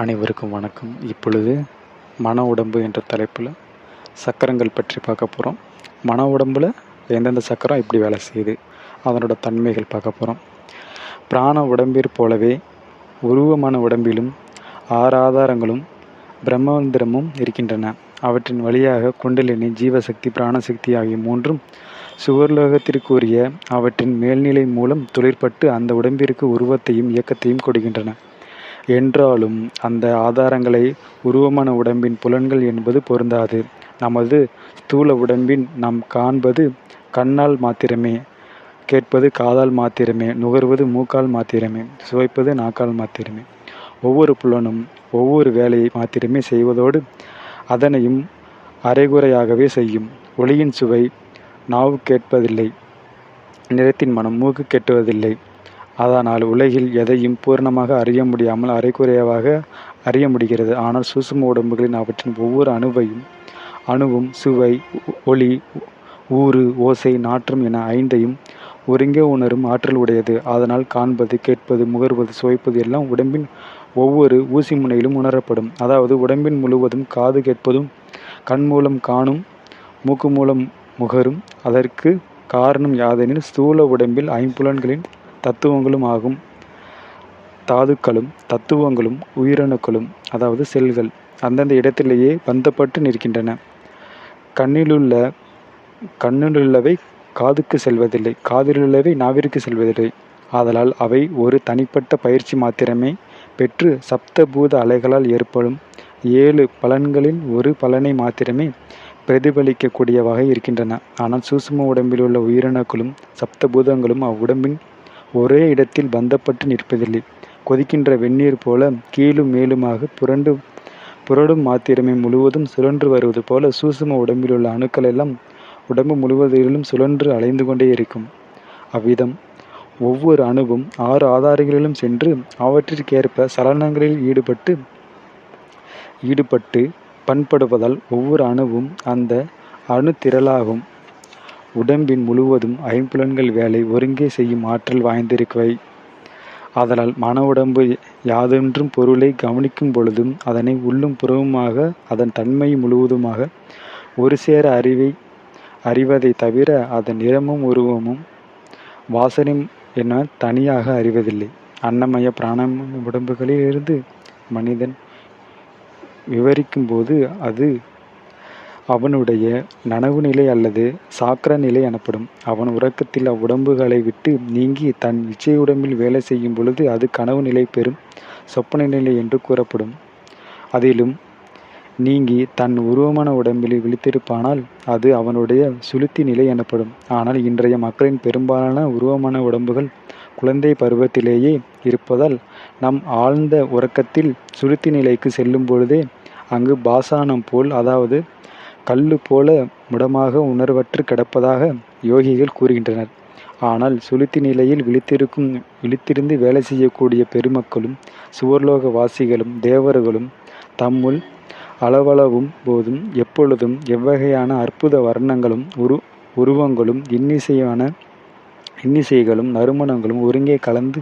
அனைவருக்கும் வணக்கம். இப்பொழுது மன உடம்பு என்ற தலைப்பில் சக்கரங்கள் பற்றி பார்க்க போகிறோம். மன உடம்பில் எந்தெந்த சக்கரம் எப்படி வேலை செய்யுது, அதனோட தன்மைகள் பார்க்க போகிறோம். பிராண உடம்பிற் போலவே உருவமான உடம்பிலும் 6 ஆதாரங்களும் பிரம்மந்திரமும் இருக்கின்றன. அவற்றின் வழியாக குண்டலினி, ஜீவசக்தி, பிராணசக்தி ஆகிய 3ம் சுவர்லோகத்திற்குரிய அவற்றின் மேல்நிலை மூலம் தொழிற்பட்டு அந்த உடம்பிற்கு உருவத்தையும் இயக்கத்தையும் கொடுக்கின்றன. என்றாலும் அந்த ஆதாரங்களை உருவமான உடம்பின் புலன்கள் என்பது பொருந்தாது. நமது ஸ்தூல உடம்பின் நாம் காண்பது கண்ணால் மாத்திரமே, கேட்பது காதால் மாத்திரமே, நுகர்வது மூக்கால் மாத்திரமே, சுவைப்பது நாக்கால் மாத்திரமே. ஒவ்வொரு புலனும் ஒவ்வொரு வேலையை மாத்திரமே செய்வதோடு அதனையும் அரைகுறையாகவே செய்யும். ஒளியின் சுவை நாவு கேட்பதில்லை, நிறத்தின் மனம் மூக்கு கெட்டுவதில்லை. அதனால் உலகில் எதையும் பூரணமாக அறிய முடியாமல் அரைகுறையாக அறிய முடிகிறது. ஆனால் சூட்சும உடம்புகளின் அவற்றின் ஒவ்வொரு அணுவும் சுவை, ஒளி, ஊறு, ஓசை, நாற்றம் என 5ஐயும் ஒருங்கே உணரும் ஆற்றல் உடையது. அதனால் காண்பது, கேட்பது, முகர்வது, சுவைப்பது எல்லாம் உடம்பின் ஒவ்வொரு ஊசி முனையிலும் உணரப்படும். அதாவது உடம்பின் முழுவதும் காது கேட்பதும், கண் மூலம் காணும், மூக்கு மூலம் முகரும். அதற்கு காரணம் யாதெனில் ஸ்தூல உடம்பில் 5புலன்களின் தத்துவங்களும் ஆகும். தாதுக்களும் தத்துவங்களும் உயிரணுக்களும், அதாவது செல்கள், அந்தந்த இடத்திலேயே பந்தப்பட்டு நிற்கின்றன. கண்ணிலுள்ளவை காதுக்கு செல்வதில்லை, காதிலுள்ளவை நாவிற்கு செல்வதில்லை. ஆதலால் அவை ஒரு தனிப்பட்ட பயிற்சி மாத்திரமே பெற்று சப்தபூத அலைகளால் ஏற்படும் 7 பலன்களில் ஒரு பலனை மாத்திரமே பிரதிபலிக்கக்கூடியவாக இருக்கின்றன. ஆனால் சூட்சும உடம்பில் உள்ள உயிரணுக்களும் சப்தபூதங்களும் அவ்வுடம்பின் ஒரே இடத்தில் பந்தப்பட்டு நிற்பதில்லை. கொதிக்கின்ற வெந்நீர் போல கீழும் மேலுமாக புரடும் மாத்திரமே முழுவதும் சுழன்று வருவது போல சூட்சும உடம்பில் உள்ள அணுக்கள் எல்லாம் உடம்பு முழுவதிலும் சுழன்று அலைந்து கொண்டே இருக்கும். அவ்விதம் ஒவ்வொரு அணுவும் 6 ஆதாரங்களிலும் சென்று அவற்றிற்கேற்ப சலனங்களில் ஈடுபட்டு பண்படுவதால் ஒவ்வொரு அணுவும் அந்த அணு திரளாகும். உடம்பின் முழுவதும் 5புலன்கள் வேலை ஒருங்கே செய்யும் ஆற்றல் வாய்ந்திருக்கவை. ஆதலால் மன உடம்பு யாதொன்றும் பொருளை கவனிக்கும் பொழுதும் அதனை உள்ளும் புறவுமாக அதன் தன்மை முழுவதுமாக ஒரு சேர அறிவதை தவிர அதன் நிறமும் உருவமும் வாசனையும் என தனியாக அறிவதில்லை. அன்னமய பிராணமய உடம்புகளில் இருந்து மனிதன் விவரிக்கும் போது அது அவனுடைய நனவு நிலை அல்லது சாக்கிர நிலை எனப்படும். அவன் உறக்கத்தில் அவ்வுடம்புகளை விட்டு நீங்கி தன் இச்சை உடம்பில் வேலை செய்யும் பொழுது அது கனவு நிலை பெறும் சொப்பன நிலை என்று கூறப்படும். அதிலும் நீங்கி தன் உருவமான உடம்பில் விழித்திருப்பானால் அது அவனுடைய சுளுத்தி நிலை எனப்படும். ஆனால் இன்றைய மக்களின் பெரும்பாலான உருவமான உடம்புகள் குழந்தை பருவத்திலேயே இருப்பதால் நம் ஆழ்ந்த உறக்கத்தில் சுளுத்தி நிலைக்கு செல்லும் பொழுதே அங்கு பாசானம் போல், அதாவது கல்லு போல முடமாக உணர்வற்று கிடப்பதாக யோகிகள் கூறுகின்றனர். ஆனால் சுளுத்தி நிலையில் விழித்திருந்து வேலை செய்யக்கூடிய பெருமக்களும் சுவர்லோக வாசிகளும் தேவர்களும் தம்முள் அளவளவும் போதும் எப்பொழுதும் எவ்வகையான அற்புத வர்ணங்களும் உருவங்களும் இன்னிசைகளும் நறுமணங்களும் ஒருங்கே கலந்து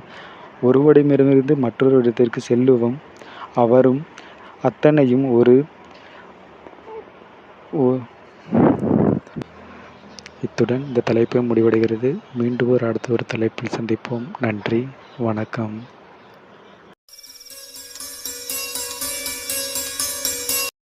ஒருவரிடமிருந்து மற்றொரு இடத்திற்கு செல்லுவும் அவரும் அத்தனையும் இத்துடன் இந்த தலைப்பு முடிவடைகிறது. மீண்டும் அடுத்த ஒரு தலைப்பில் சந்திப்போம். நன்றி, வணக்கம்.